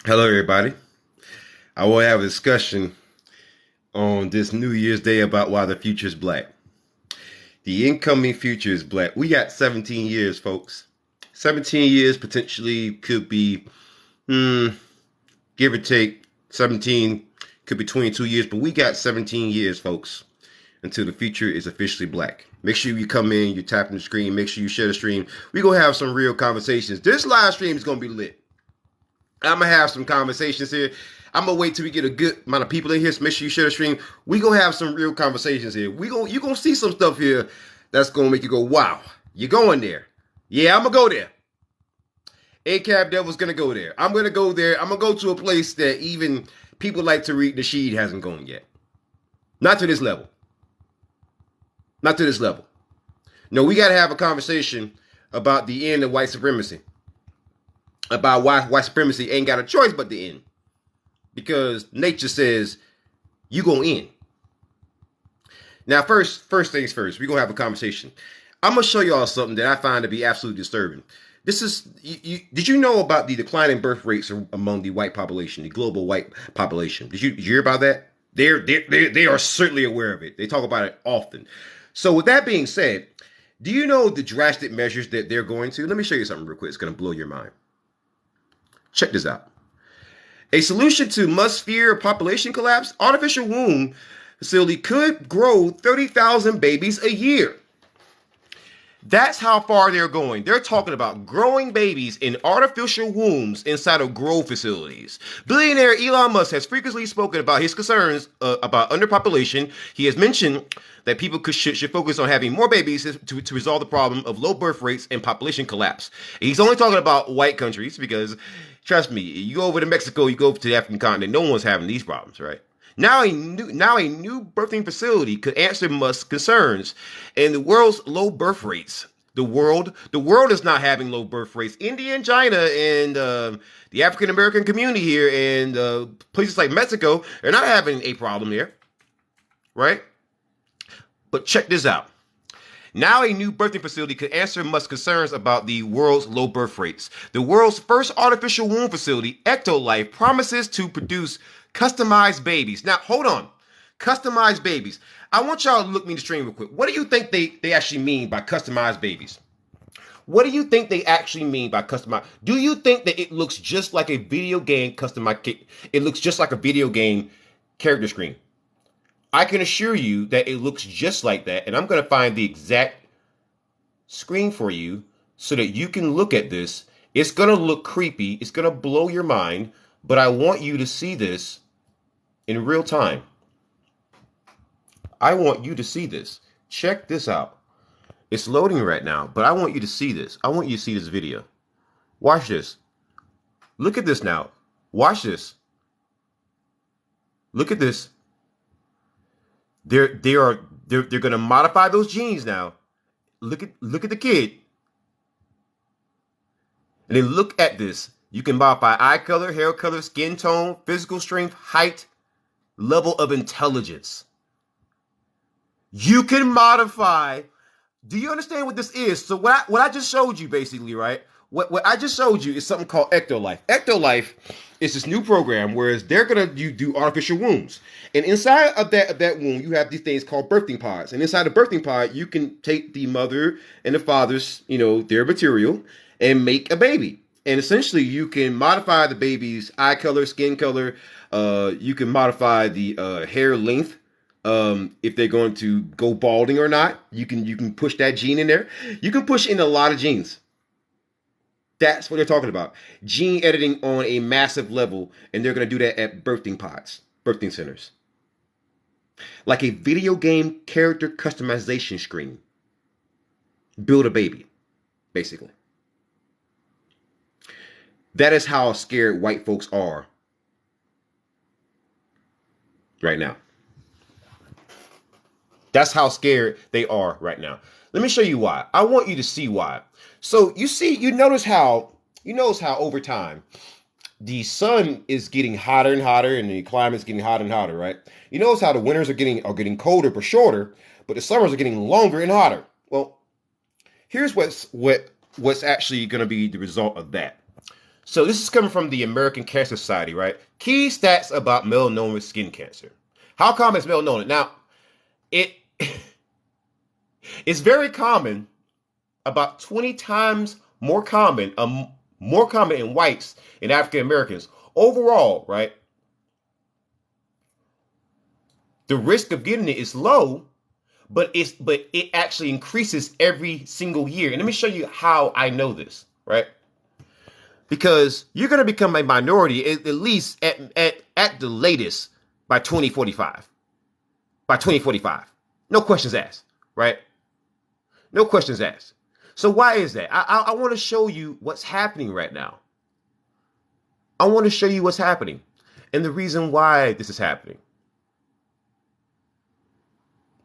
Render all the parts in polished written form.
Hello, everybody. I will have a discussion on this New Year's Day about why the future is black. The incoming future is black. We got 17 years, folks. 17 years potentially could be, give or take, 17 could be 22 years, but we got 17 years, folks, until the future is officially black. Make sure you come in, you tap the screen, make sure you share the stream. We're going to have some real conversations. This live stream is going to be lit. I'm gonna have some conversations here. I'm gonna wait till we get a good amount of people in here. So make sure you share the stream. We gonna have some real conversations here. You gonna see some stuff here that's gonna make you go, wow, you're going there. Yeah, I'm gonna go there. ACAB Devil's gonna go there. I'm gonna go there. I'm gonna go to a place that even people like to read Nasheed hasn't gone yet. Not to this level. Not to this level. No, we gotta have a conversation about the end of white supremacy. About why white supremacy ain't got a choice but to end. Because nature says you gonna end. Now, first things first, we're gonna have a conversation. I'm gonna show y'all something that I find to be absolutely disturbing. This is did you know about the declining birth rates among the white population, the global white population? Did you hear about that? They are certainly aware of it. They talk about it often. So with that being said, do you know the drastic measures that they're going to? Let me show you something real quick. It's gonna blow your mind. Check this out. A solution to must fear population collapse, artificial womb facility could grow 30,000 babies a year. That's how far they're going. They're talking about growing babies in artificial wombs inside of grow facilities. Billionaire Elon Musk has frequently spoken about his concerns about underpopulation. He has mentioned that people should focus on having more babies to resolve the problem of low birth rates and population collapse. He's only talking about white countries because, trust me, you go over to Mexico, you go over to the African continent, no one's having these problems, right? Now a new birthing facility could answer Musk's concerns and the world's low birth rates. The world is not having low birth rates. India and China and the African American community here and places like Mexico are not having a problem here, right? But check this out. Now a new birthing facility could answer Musk's concerns about the world's low birth rates. The world's first artificial womb facility, Ectolife, promises to produce customized babies. Now, hold on. Customized babies. I want y'all to look me in the stream real quick. What do you think they actually mean by customized babies? What do you think they actually mean by customized? Do you think that it looks just like a video game customized? It looks just like a video game character screen. I can assure you that it looks just like that, and I'm going to find the exact screen for you so that you can look at this. It's going to look creepy. It's going to blow your mind, but I want you to see this in real time. I want you to see this. Check this out. It's loading right now, but I want you to see this. I want you to see this video. Watch this. Look at this now. Watch this. Look at this. They're going to modify those genes now. Look at the kid. And then look at this. You can modify eye color, hair color, skin tone, physical strength, height, level of intelligence. You can modify. Do you understand what this is? So what I just showed you basically, right? What I just showed you is something called Ectolife. Ectolife is this new program, whereas they're gonna do artificial wombs, and inside of that womb, you have these things called birthing pods, and inside the birthing pod, you can take the mother and the father's, their material, and make a baby. And essentially, you can modify the baby's eye color, skin color. You can modify the hair length. If they're going to go balding or not, you can push that gene in there. You can push in a lot of genes. That's what they're talking about. Gene editing on a massive level, and they're going to do that at birthing pods, birthing centers. Like a video game character customization screen. Build a baby, basically. That is how scared white folks are right now. That's how scared they are right now. Let me show you why. I want you to see why. So you notice how over time the sun is getting hotter and hotter and the climate's getting hotter and hotter, right? You notice how the winters are getting colder but shorter, but the summers are getting longer and hotter. Well, here's what's actually going to be the result of that. So this is coming from the American Cancer Society, right? Key stats about melanoma skin cancer. How common is melanoma? Now, it it's very common, about 20 times more common in whites and African Americans. Overall, right? The risk of getting it is low, but it actually increases every single year. And let me show you how I know this, right? Because you're going to become a minority at least at the latest by 2045. By 2045. No questions asked, right? No questions asked. So why is that? I want to show you what's happening right now. I want to show you what's happening and the reason why this is happening.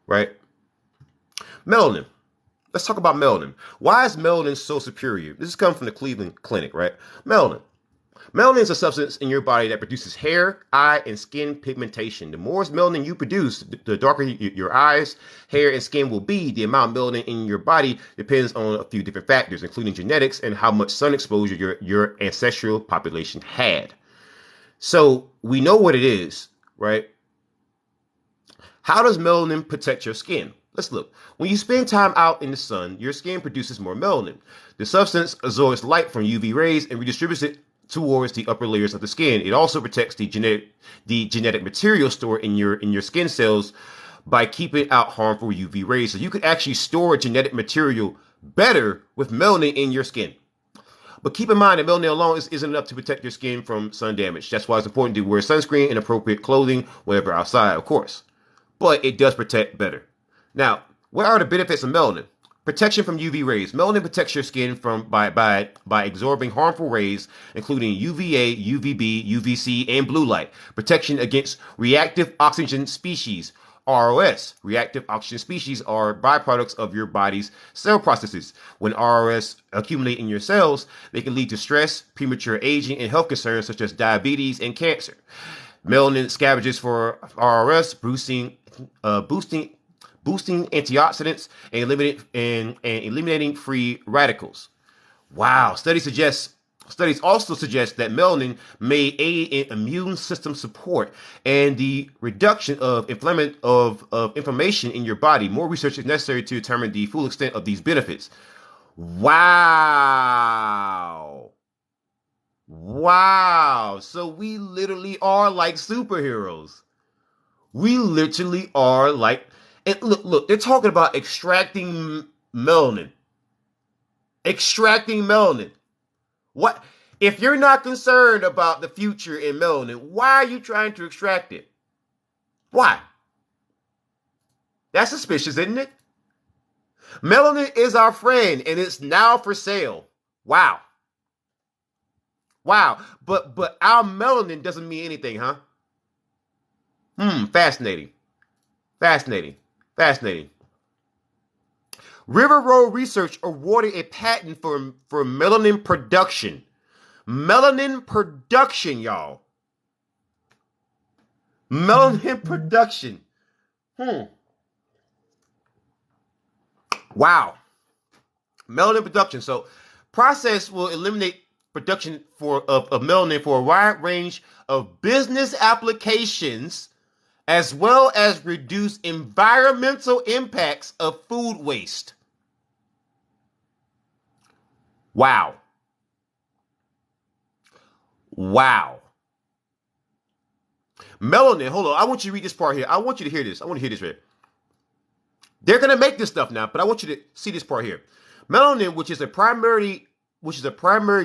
Right? Melanin. Let's talk about melanin. Why is melanin so superior? This is coming from the Cleveland Clinic, right? Melanin. Melanin is a substance in your body that produces hair, eye, and skin pigmentation. The more melanin you produce, the darker your eyes, hair, and skin will be. The amount of melanin in your body depends on a few different factors, including genetics and how much sun exposure your ancestral population had. So we know what it is, right? How does melanin protect your skin? Let's look. When you spend time out in the sun, your skin produces more melanin. The substance absorbs light from UV rays and redistributes it towards the upper layers of the skin. It also protects the genetic material stored in your skin cells by keeping out harmful UV rays. So you could actually store genetic material better with melanin in your skin. But keep in mind that melanin alone isn't enough to protect your skin from sun damage. That's why it's important to wear sunscreen and appropriate clothing whenever outside, of course. But it does protect better. Now, what are the benefits of melanin? Protection from UV rays. Melanin protects your skin by absorbing harmful rays, including UVA, UVB, UVC, and blue light. Protection against reactive oxygen species. ROS. Reactive oxygen species are byproducts of your body's cell processes. When ROS accumulate in your cells, they can lead to stress, premature aging, and health concerns such as diabetes and cancer. Melanin scavenges for ROS, boosting antioxidants and eliminating free radicals. Wow. Studies also suggest that melanin may aid in immune system support and the reduction of inflammation in your body. More research is necessary to determine the full extent of these benefits. Wow. Wow. So we literally are like superheroes. We literally are like, and look, they're talking about extracting melanin. Extracting melanin. What? If you're not concerned about the future in melanin, why are you trying to extract it? Why? That's suspicious, isn't it? Melanin is our friend, and it's now for sale. Wow. Wow. But our melanin doesn't mean anything, huh? Fascinating. Fascinating. Fascinating. River Road Research awarded a patent for melanin production. Melanin production, y'all. Melanin production. Wow. Melanin production. So, process will eliminate production of melanin for a wide range of business applications, as well as reduce environmental impacts of food waste. Wow. Wow. Melanin, hold on. I want you to read this part here. I want you to hear this. I want to hear this right. They're going to make this stuff now, but I want you to see this part here. Melanin, which is a primary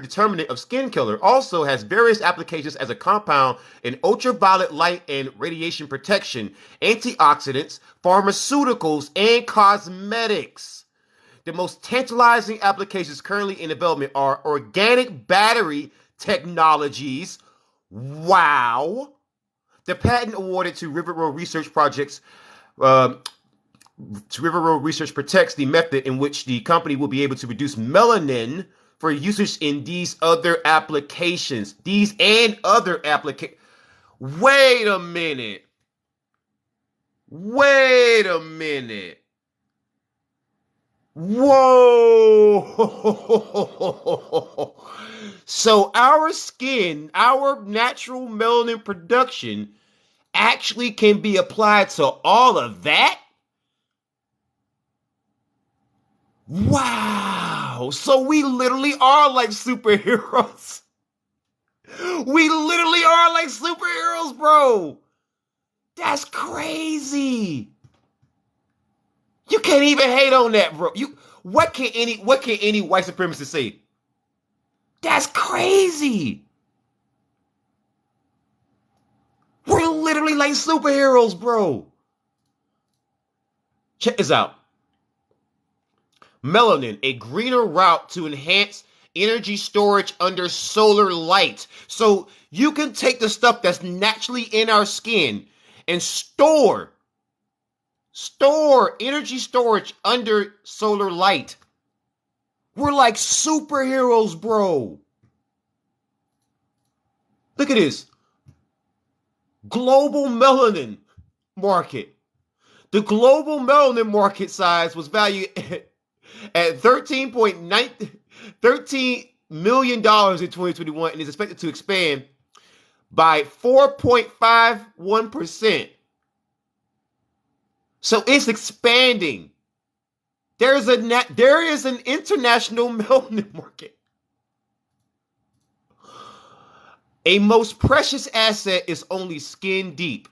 determinant of skin color, also has various applications as a compound in ultraviolet light and radiation protection, antioxidants, pharmaceuticals, and cosmetics. The most tantalizing applications currently in development are organic battery technologies. Wow. The patent awarded to River Road Research protects the method in which the company will be able to produce melanin for usage in these other applications. Wait a minute. Wait a minute. Whoa! So our skin, our natural melanin production actually can be applied to all of that? Wow. So we literally are like superheroes. We literally are like superheroes, bro. That's crazy. You can't even hate on that, bro. What can any white supremacist say? That's crazy. We're literally like superheroes, bro. Check this out. Melanin, a greener route to enhance energy storage under solar light. So you can take the stuff that's naturally in our skin and store energy storage under solar light. We're like superheroes, bro. Look at this. Global melanin market. The global melanin market size was valued at $13 million in 2021 and is expected to expand by 4.51%. So it's expanding. There is an international melanin market. A most precious asset is only skin deep.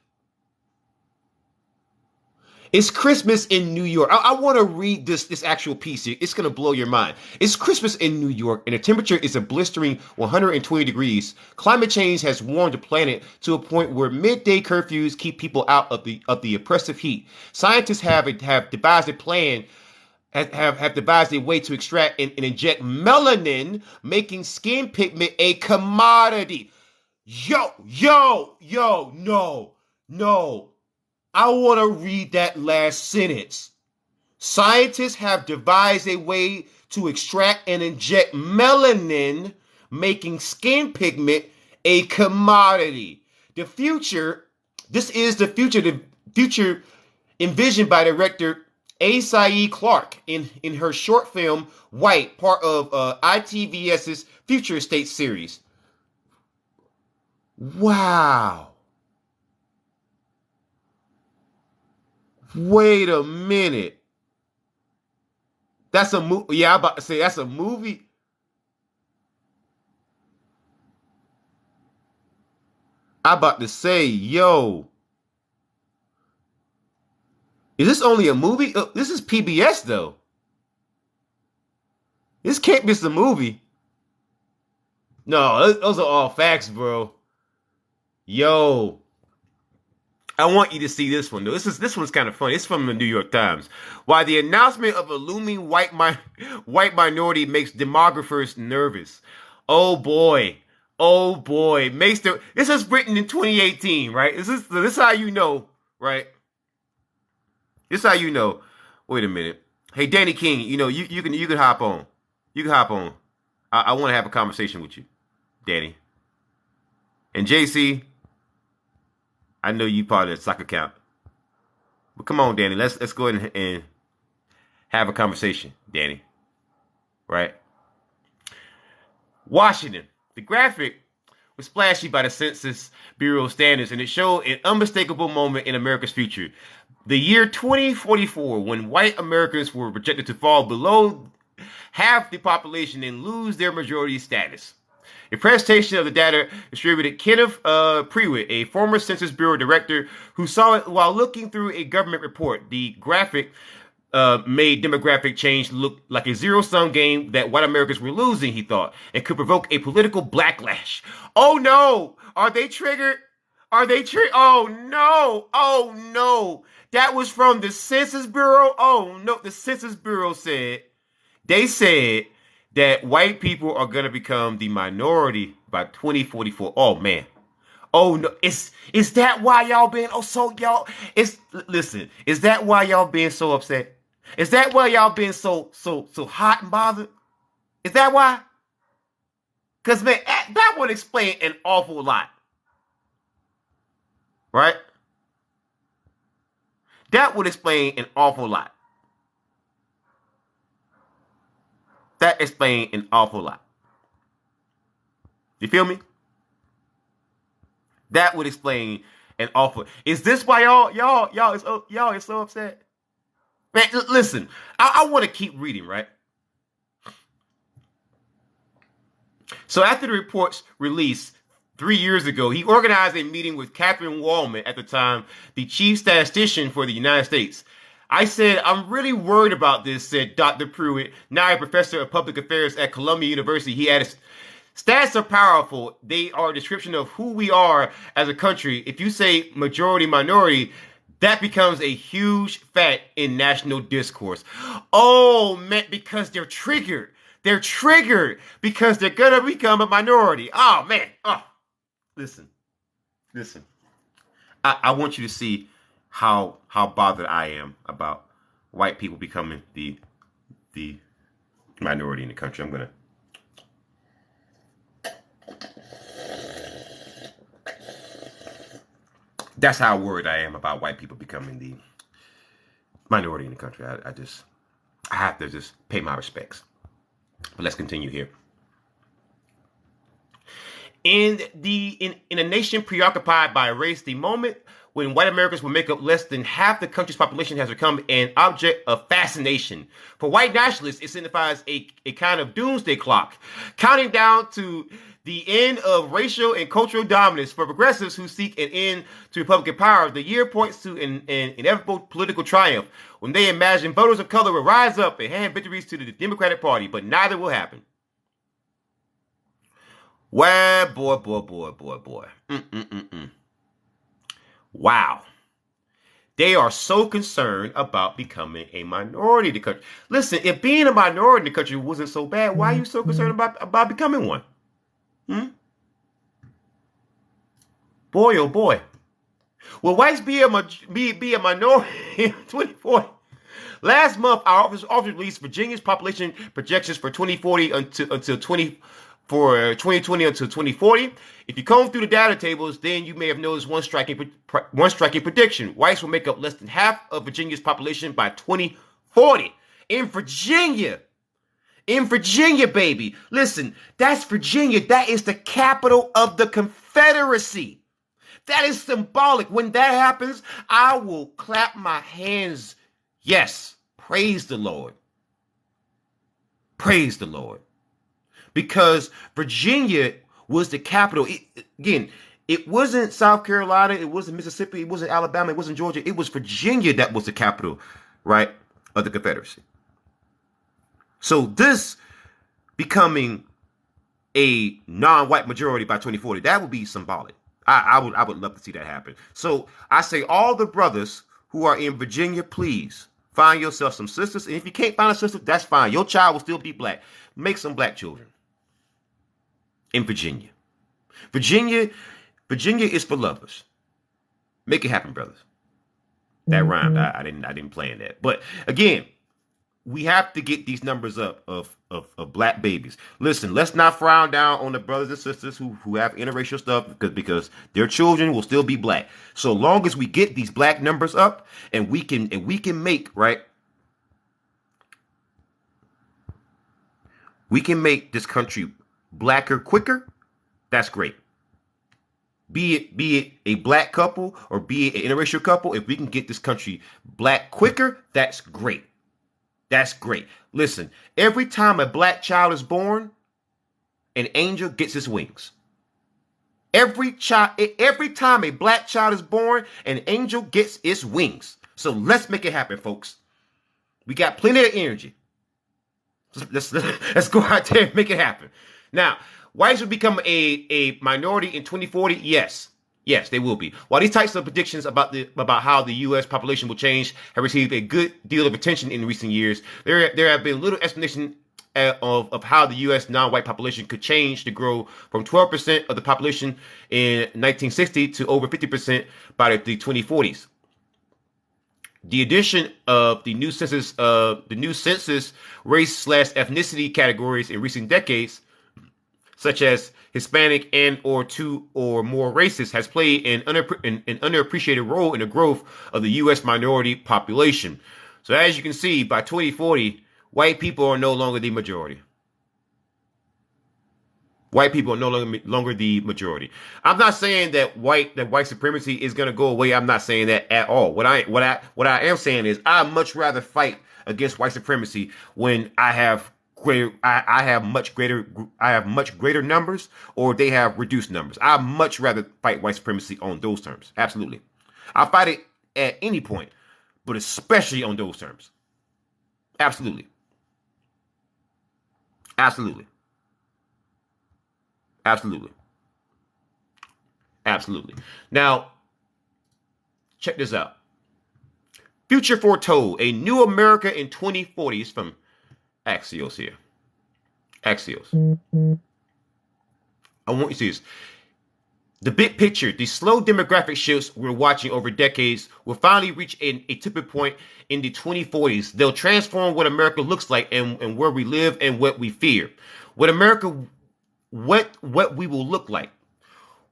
It's Christmas in New York. I want to read this actual piece here. It's going to blow your mind. It's Christmas in New York, and the temperature is a blistering 120 degrees. Climate change has warmed the planet to a point where midday curfews keep people out of the oppressive heat. Scientists have devised a plan, have devised a way to extract and inject melanin, making skin pigment a commodity. No. I want to read that last sentence. Scientists have devised a way to extract and inject melanin, making skin pigment a commodity. This is the future envisioned by director Asahi Clark in her short film White, part of ITVS's Future State series. Wow. Wait a minute. That's a movie. Yeah, I'm about to say that's a movie. I'm about to say, yo, is this only a movie? This is PBS though. This can't be a movie. No, those are all facts, bro. Yo, I want you to see this one though. This one's kind of funny. It's from the New York Times. Why the announcement of a looming white minority makes demographers nervous. Oh boy. Oh boy. This is written in 2018, right? This is how you know, right? This is how you know. Wait a minute. Hey Danny King, you can hop on. You can hop on. I want to have a conversation with you, Danny. And JC, I know you part of the soccer camp. But come on, Danny. Let's go ahead and have a conversation, Danny. Right? Washington. The graphic was splashy by the Census Bureau standards, and it showed an unmistakable moment in America's future. The year 2044, when white Americans were projected to fall below half the population and lose their majority status. A presentation of the data distributed Kenneth Prewitt, a former Census Bureau director, who saw it while looking through a government report. The graphic made demographic change look like a zero-sum game that white Americans were losing, he thought, and could provoke a political backlash. Oh no! Are they triggered? Oh no! Oh no! That was from the Census Bureau? Oh no, the Census Bureau said that white people are going to become the minority by 2044. Oh man. Oh no, is that why y'all being listen, is that why y'all being so upset? Is that why y'all being so hot and bothered? Is that why? Cause man, that would explain an awful lot. Right? That would explain an awful lot. That explains an awful lot. You feel me? That would explain an awful. Is this why y'all is so upset? Man, listen, I want to keep reading, right? So after the report's release 3 years ago, he organized a meeting with Catherine Wallman, at the time the chief statistician for the United States. I said, I'm really worried about this, said Dr. Pruitt, now a professor of public affairs at Columbia University. He added, stats are powerful. They are a description of who we are as a country. If you say majority minority, that becomes a huge fact in national discourse. Oh, man, because they're triggered. They're triggered because they're going to become a minority. Oh, man. Oh, listen. I want you to see how bothered I am about white people becoming the minority in the country. I'm going to. That's how worried I am about white people becoming the minority in the country. I have to just pay my respects. But let's continue here. In a nation preoccupied by race, the moment when white Americans will make up less than half the country's population has become an object of fascination. For white nationalists, it signifies a kind of doomsday clock, counting down to the end of racial and cultural dominance. For progressives who seek an end to Republican power, the year points to an inevitable political triumph when they imagine voters of color will rise up and hand victories to the Democratic Party, but neither will happen. Well, boy. Wow. They are so concerned about becoming a minority in the country. Listen, if being a minority in the country wasn't so bad, why are you so concerned about becoming one? Boy, oh boy. Will whites be a minority in 2040? Last month, our office released Virginia's population projections for 2040 until 2020 until 2040. If you comb through the data tables, then you may have noticed one striking prediction. Whites will make up less than half of Virginia's population by 2040. In Virginia, baby. Listen, that's Virginia. That is the capital of the Confederacy. That is symbolic. When that happens, I will clap my hands. Yes, praise the Lord. Praise the Lord. Because Virginia was the capital. It wasn't South Carolina. It wasn't Mississippi. It wasn't Alabama. It wasn't Georgia. It was Virginia that was the capital, right, of the Confederacy. So this becoming a non-white majority by 2040, that would be symbolic. I would love to see that happen. So I say, all the brothers who are in Virginia, please find yourself some sisters. And if you can't find a sister, that's fine. Your child will still be black. Make some black children in Virginia. Virginia is for lovers. Make it happen, brothers. That rhymed. I didn't plan that. But again, we have to get these numbers up of black babies. Listen, let's not frown down on the brothers and sisters who have interracial stuff because their children will still be black. So long as we get these black numbers up and we can make, right? We can make this country blacker quicker. That's great. Be it a black couple or be it an interracial couple, if we can get this country black quicker, that's great. That's great. Listen, every time a black child is born, an angel gets his wings. Every time a black child is born, an angel gets its wings. So let's make it happen, folks. We got plenty of energy. Let's go out there and make it happen. Now, whites will become a minority in 2040. Yes, they will be. While these types of predictions about how the U.S. population will change have received a good deal of attention in recent years, there have been little explanation of how the U.S. non-white population could change to grow from 12% of the population in 1960 to over 50% by the 2040s. The addition of the new census race/ethnicity categories in recent decades, such as Hispanic and or two or more races, has played an underappreciated role in the growth of the U.S. minority population. So as you can see, by 2040, white people are no longer the majority. White people are no longer the majority. I'm not saying that white supremacy is going to go away. I'm not saying that at all. What I am saying is I'd much rather fight against white supremacy when I have much greater numbers, or they have reduced numbers. I'd much rather fight white supremacy on those terms. Absolutely. I'll fight it at any point, but especially on those terms. Absolutely. Absolutely. Absolutely. Absolutely. Now, check this out. Future foretold a new America in 2040s from Axios here. Axios. I want you to see this. The big picture, the slow demographic shifts we're watching over decades will finally reach a tipping point in the 2040s. They'll transform what America looks like and where we live and what we fear. What we will look like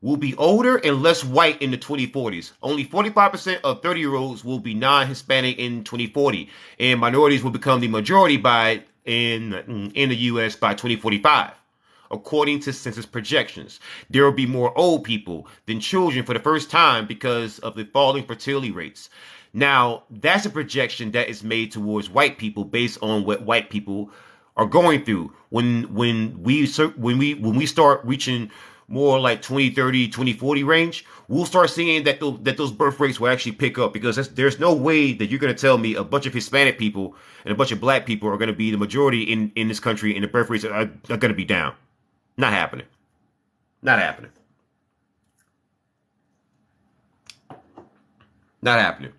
will be older and less white in the 2040s. Only 45% of 30-year-olds will be non-Hispanic in 2040, and minorities will become the majority in the U.S. by 2045. According to census projections, there will be more old people than children for the first time because of the falling fertility rates. Now, that's a projection that is made towards white people based on what white people are going through. When we start reaching more like 2030, 2040 range, we'll start seeing that those birth rates will actually pick up, because there's no way that you're going to tell me a bunch of Hispanic people and a bunch of black people are going to be the majority in this country and the birth rates are going to be down. Not happening. Not happening. Not happening.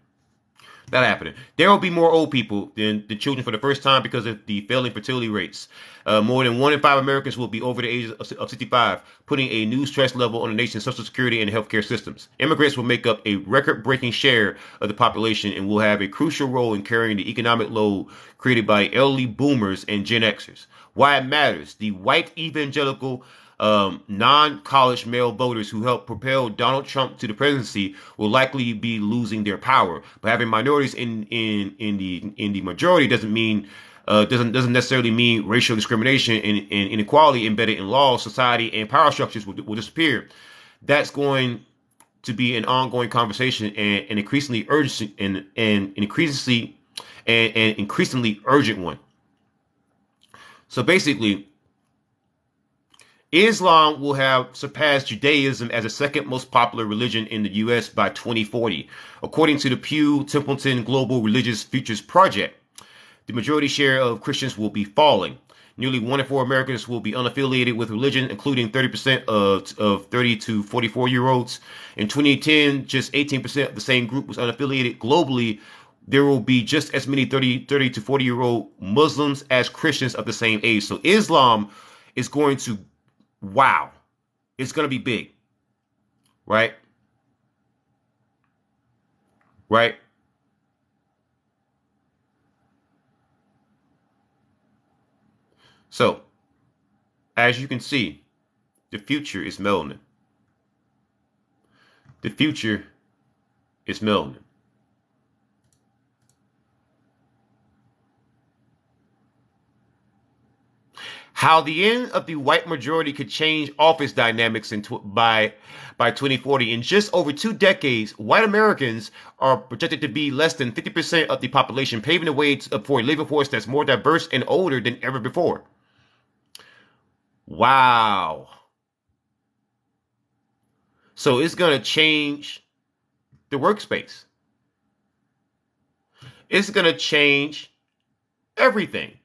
Not happening. There will be more old people than the children for the first time because of the failing fertility rates. More than 1 in 5 Americans will be over the age of 65, putting a new stress level on the nation's social security and healthcare systems. Immigrants will make up a record-breaking share of the population and will have a crucial role in carrying the economic load created by elderly boomers and Gen Xers. Why it matters: the white evangelical non-college male voters who helped propel Donald Trump to the presidency will likely be losing their power. But having minorities in the majority doesn't necessarily mean racial discrimination and inequality embedded in law, society, and power structures will disappear. That's going to be an ongoing conversation and increasingly urgent and increasingly urgent one. So basically, Islam will have surpassed Judaism as the second most popular religion in the U.S. by 2040, according to the Pew Templeton Global Religious Futures Project. The majority share of Christians will be falling. Nearly 1 in 4 Americans will be unaffiliated with religion, including 30% of 30 to 44-year-olds. In 2010, just 18% of the same group was unaffiliated. Globally, there will be just as many 30 to 40-year-old Muslims as Christians of the same age. So Islam is going to, wow, it's going to be big, right? Right? So, as you can see, the future is melanin. The future is melanin. How the end of the white majority could change office dynamics by 2040. In just over 2 decades, white Americans are projected to be less than 50% of the population, paving the way for a labor force that's more diverse and older than ever before. Wow. So it's going to change the workspace. It's going to change everything.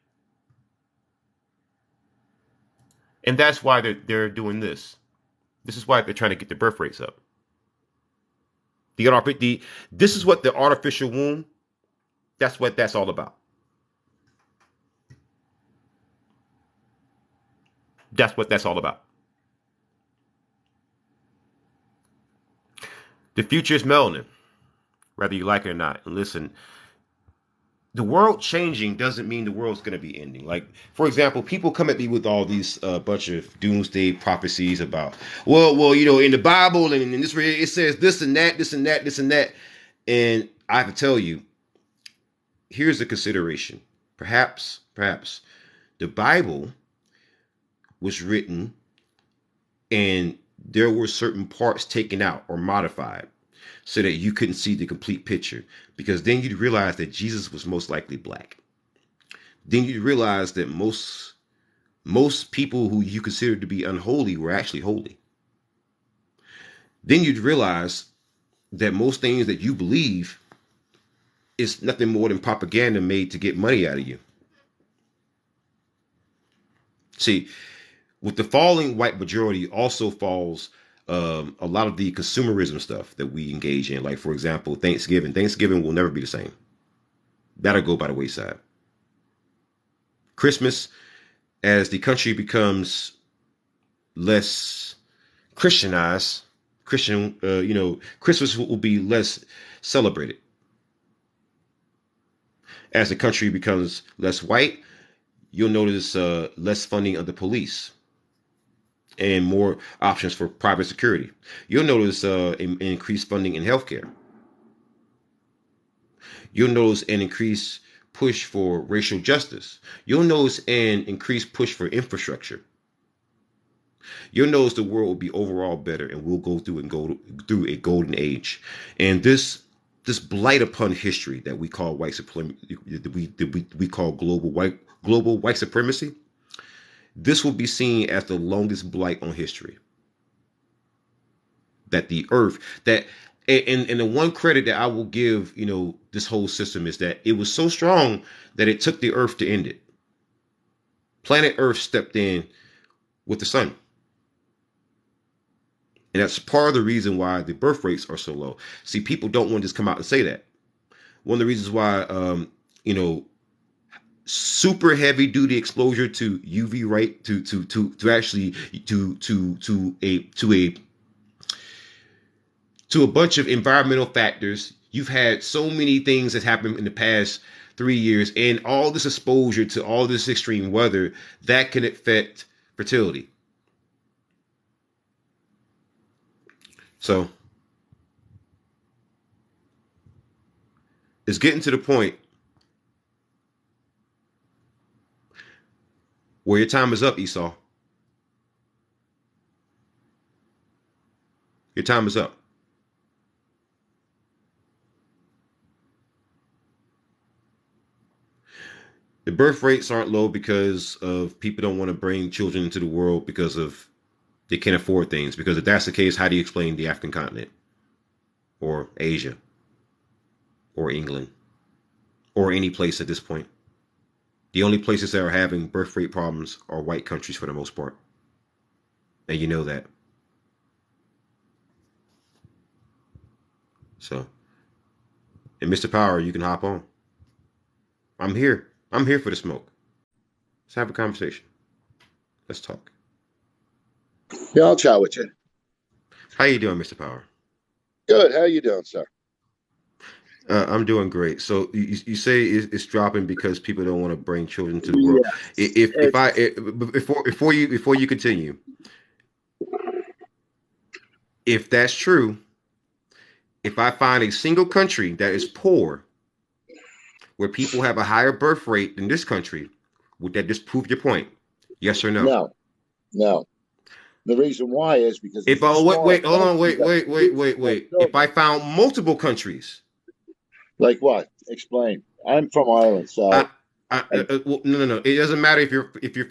And that's why they're doing this. This is why they're trying to get the birth rates up. This is what the artificial womb, that's what that's all about. That's what that's all about. The future is melanin, whether you like it or not. And listen, the world changing doesn't mean the world's going to be ending. Like, for example, people come at me with all these bunch of doomsday prophecies about, well, in the Bible and in this, it says this and that, this and that, this and that. And I have to tell you, here's the consideration. Perhaps the Bible was written and there were certain parts taken out or modified so that you couldn't see the complete picture, because then you'd realize that Jesus was most likely black. Then you'd realize that most people who you considered to be unholy were actually holy. Then you'd realize that most things that you believe is nothing more than propaganda made to get money out of you. See, with the falling white majority also falls a lot of the consumerism stuff that we engage in. Like, for example, Thanksgiving. Thanksgiving will never be the same. That'll go by the wayside. Christmas, as the country becomes less Christianized, Christmas will be less celebrated. As the country becomes less white, you'll notice less funding of the police and more options for private security. You'll notice increased funding in healthcare. You'll notice an increased push for racial justice. You'll notice an increased push for infrastructure. You'll notice the world will be overall better, and we'll go through a golden age. And this blight upon history that we call white supremacy, we call global white supremacy, this will be seen as the longest blight on history. That the earth, and the one credit that I will give, this whole system is that it was so strong that it took the earth to end it. Planet Earth stepped in with the sun. And that's part of the reason why the birth rates are so low. See, people don't want to just come out and say that. One of the reasons why, super heavy duty exposure to UV light, to a bunch of environmental factors. You've had so many things that happened in the past 3 years, and all this exposure to all this extreme weather that can affect fertility. So it's getting to the point where your time is up, Esau. Your time is up. The birth rates aren't low because of people don't want to bring children into the world because of they can't afford things. Because if that's the case, how do you explain the African continent or Asia or England or any place at this point? The only places that are having birth rate problems are white countries for the most part. And you know that. So, and Mr. Power, you can hop on. I'm here. I'm here for the smoke. Let's have a conversation. Let's talk. Yeah, I'll chat with you. How you doing, Mr. Power? Good. How you doing, sir? I'm doing great. So you say it's dropping because people don't want to bring children to the world. Yes. Before you continue, if that's true, if I find a single country that is poor, where people have a higher birth rate than this country, would that disprove your point? Yes or no? No. The reason why is because wait. If I found multiple countries, like what? Explain. I'm from Ireland, so no. It doesn't matter if you're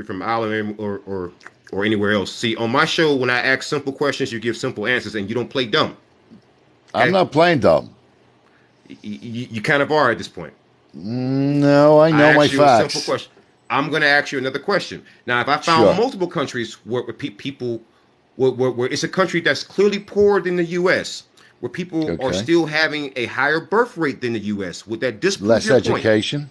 from Ireland or anywhere else. See, on my show, when I ask simple questions, you give simple answers, and you don't play dumb. Okay? I'm not playing dumb. You kind of are at this point. No, I know my facts. Simple question. I'm going to ask you another question. Now, if I found multiple countries where people, where it's a country that's clearly poorer than the U.S., where people are still having a higher birth rate than the U.S., would that disprove less your education? Point?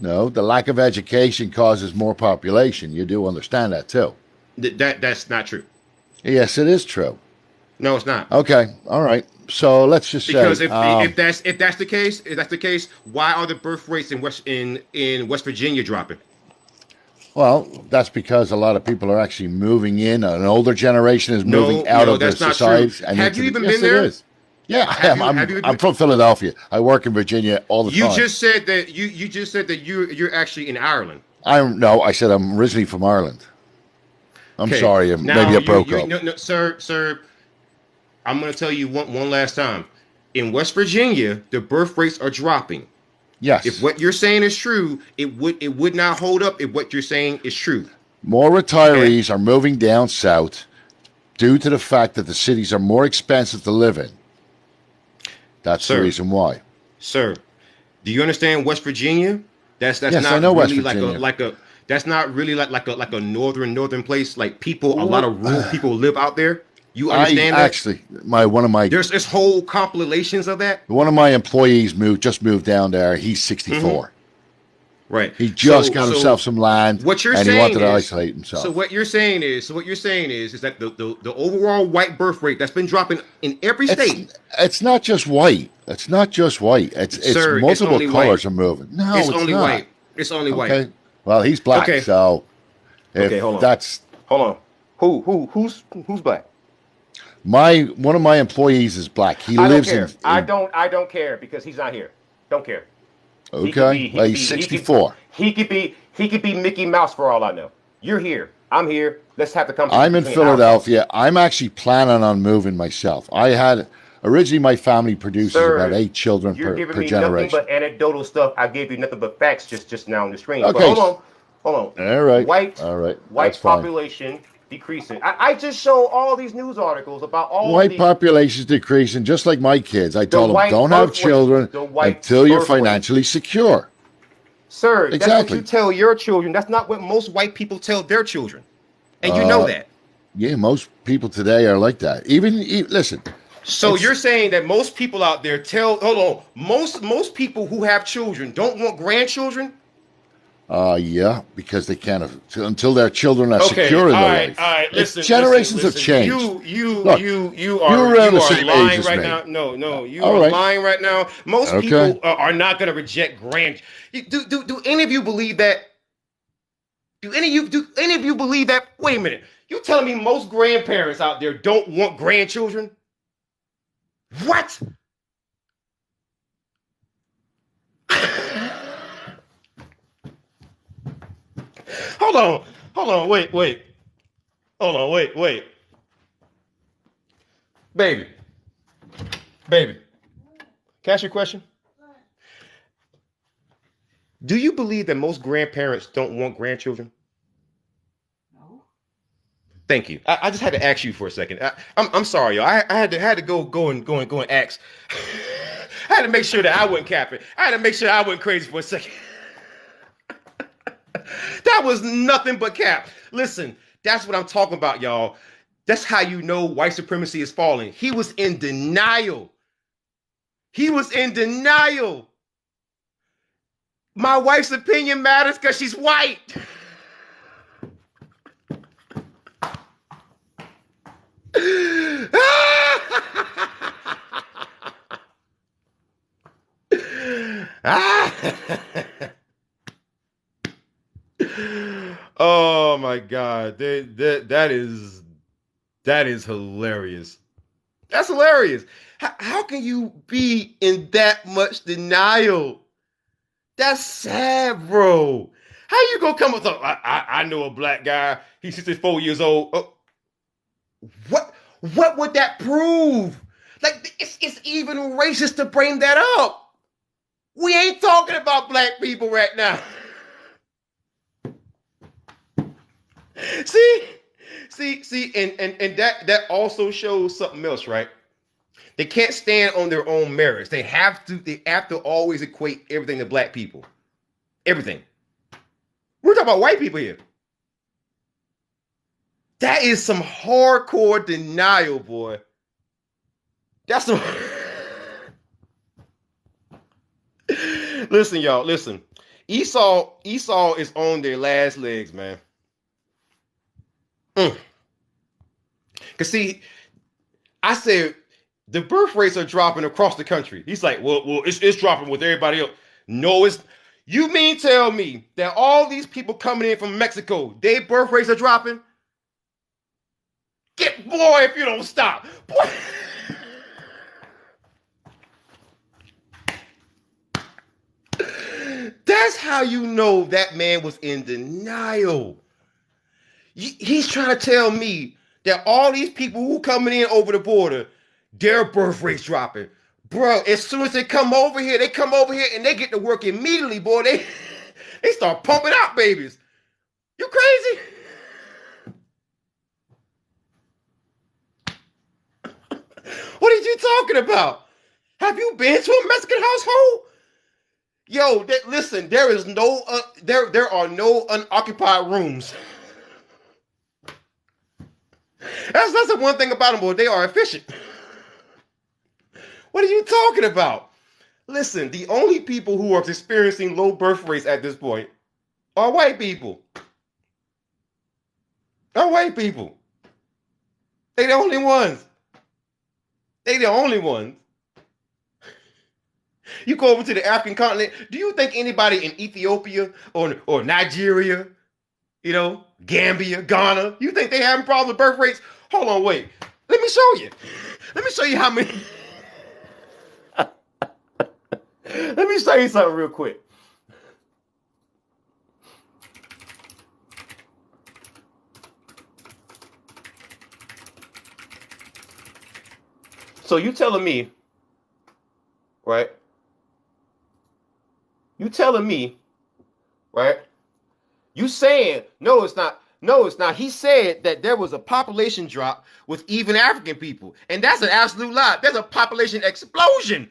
No, the lack of education causes more population. You do understand that too. That's not true. Yes, it is true. No, it's not. Okay, all right. So let's just because say if that's the case, why are the birth rates in West Virginia dropping? Well, that's because a lot of people are actually moving in. An older generation is moving out of their societies. Have you even been there? Yeah, I'm from Philadelphia. I work in Virginia all the time. You just said that you're actually in Ireland. I said I'm originally from Ireland. I'm Okay. sorry, Now maybe it broke up. no, sir. I'm going to tell you one last time. In West Virginia, the birth rates are dropping. If Yes. what you're saying is true, it would not hold up if what you're saying is true. More Okay, retirees are moving down south due to the fact that the cities are more expensive to live in. That's the sir, reason why. sir. Do you understand West Virginia? That's Yes, I know not West really like a Virginia. that's not really like a northern place. Like people, a lot of rural people live out there. You I understand that? actually, my one of my There's this whole compilations of that. one of my employees just moved down there. He's Hmm. 64. Right. He just got So himself some land, what you're and he wanted saying to is, isolate himself. so what you're saying is that the overall white birth rate that's been dropping in every It's state, it's not just white. It's not just white. It's sir. It's multiple only white. colors are moving. No, It's it's only not. white. It's only white. Okay. Well, he's black, Okay. so Okay. if Hold on. that's Hold on. Who's black? one of my employees is black. He I don't lives care. in I don't care because he's not here. Don't care. okay. Well, he's 64. He could be Mickey Mouse for all I know. You're here. I'm here. Let's have the conversation. I'm in between ourselves. Philadelphia. I'm actually planning on moving myself. I had originally my family produces Sir, about 8 children you're giving per me nothing generation. but anecdotal stuff. I gave you nothing but facts just now on the screen. But Okay. hold on. All right. White All right. That's white fine. population decreasing. I just show all these news articles about all White the population is decreasing, just like my kids. I told them white don't have birth rate- children the white until you're birth rate. financially secure. Sir, that's Exactly. what you tell your children. That's not what most white people tell their children. And you know Uh, that. Yeah, most people today are like that. Listen. So it's- you're saying that most people out there hold on, most people who have children don't want grandchildren? Yeah, because they can't until their children are secure in their life. All right. It's Listen, generations listen. have changed. Look, you you're around the same lying age as right me. now. No, you All are right. lying right now. Most Okay. people are not going to reject Do any of you believe that? Do any of you believe that? Wait a minute. You telling me most grandparents out there don't want grandchildren? What? Hold on, wait. Hold on, wait. Baby. Can I ask you a question? Do you believe that most grandparents don't want grandchildren? No. Thank you. I just had to ask you for a second. I'm sorry, y'all. I had to go and ask. I had to make sure that I wasn't capping. I had to make sure I wasn't crazy for a second. That was nothing but cap. Listen, that's what I'm talking about, y'all. That's how you know white supremacy is falling. He was in denial. My wife's opinion matters because she's white. Oh my God. That is hilarious. That's hilarious. How can you be in that much denial? That's sad, bro. How you gonna come with I know a black guy, he's 64 years old. What would that prove? Like it's even racist to bring that up. We ain't talking about black people right now. See, and that also shows something else, right? They can't stand on their own merits. They have to always equate everything to black people. Everything. We're talking about white people here. That is some hardcore denial, boy. That's some Listen, y'all, listen. Esau is on their last legs, man. Cause see, I said the birth rates are dropping across the country. He's like, well, it's dropping with everybody else. No, it's you mean tell me that all these people coming in from Mexico, their birth rates are dropping? Get boy if you don't stop. Boy. That's how you know that man was in denial. He's trying to tell me that all these people who coming in over the border, their birth rate's dropping. Bro, as soon as they come over here and they get to work immediately, boy. They start pumping out babies. You crazy? What are you talking about? Have you been to a Mexican household? Yo, listen, there is no there are no unoccupied rooms. That's the one thing about them, boy. They are efficient. What are you talking about? Listen, the only people who are experiencing low birth rates at this point are white people. Are white people. They the only ones. They the only ones. You go over to the African continent. Do you think anybody in Ethiopia or Nigeria, Gambia, Ghana, you think they having problems with birth rates? Hold on, wait. Let me show you. Let me show you how many. Let me show you something real quick. So you telling me, right? You telling me, right? You saying, no, it's not. No, it's not. He said that there was a population drop with even African people. And that's an absolute lie. There's a population explosion.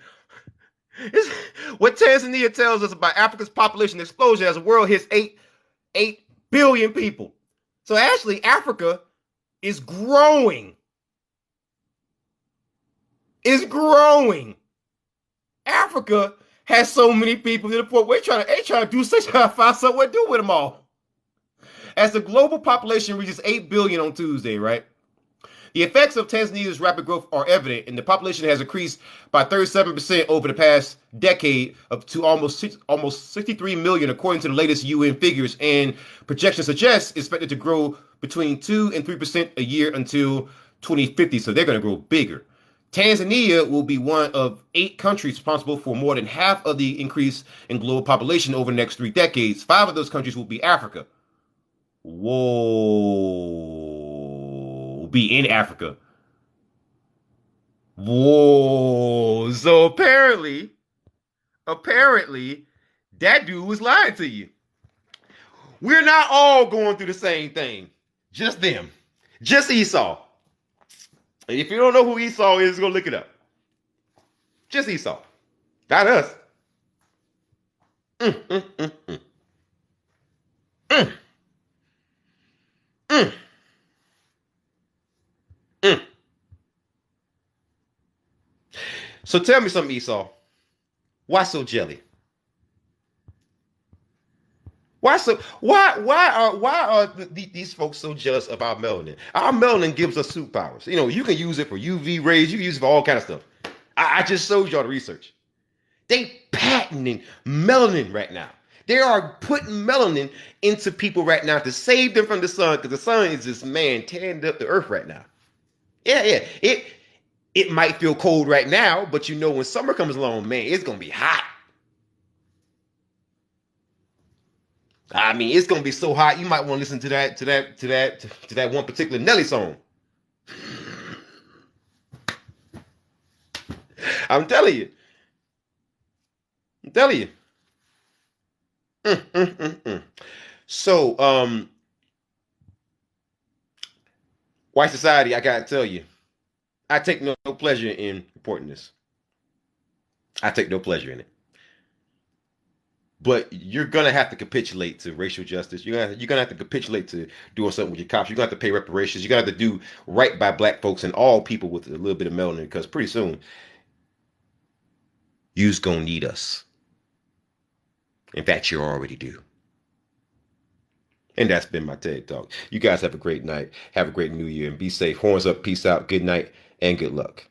What Tanzania tells us about Africa's population explosion as the world hits 8 billion people. So actually, Africa is growing. Is growing. Africa has so many people to the point where they trying to do such to find somewhere to do with them all. As the global population reaches 8 billion on Tuesday, right? The effects of Tanzania's rapid growth are evident, and the population has increased by 37% over the past decade up to almost 63 million, according to the latest UN figures. And projections suggest it's expected to grow between 2 and 3% a year until 2050. So they're going to grow bigger. Tanzania will be one of 8 countries responsible for more than half of the increase in global population over the next 3 decades. 5 of those countries will be Africa. Whoa. Be in Africa. Whoa. So apparently, that dude was lying to you. We're not all going through the same thing. Just them. Just Esau. And if you don't know who Esau is, go look it up. Just Esau. Not us. So tell me something, Esau. Why so jelly? Why are these folks so jealous of our melanin? Our melanin gives us superpowers. You can use it for UV rays. You can use it for all kinds of stuff. I just showed y'all the research. They patenting melanin right now. They are putting melanin into people right now to save them from the sun, because the sun is this man tearing up the earth right now. Yeah. It might feel cold right now, but when summer comes along, man, it's gonna be hot. I mean, it's gonna be so hot you might want to listen to that one particular Nelly song. I'm telling you. So, white society, I gotta tell you, I take no pleasure in reporting this. I take no pleasure in it. But you're gonna have to capitulate to racial justice. You're gonna have to capitulate to doing something with your cops. You're gonna have to pay reparations. You're gonna have to do right by black folks and all people with a little bit of melanin, because pretty soon you's gonna need us. In fact, you already do. And that's been my TED Talk. You guys have a great night. Have a great new year and be safe. Horns up, peace out, good night, and good luck.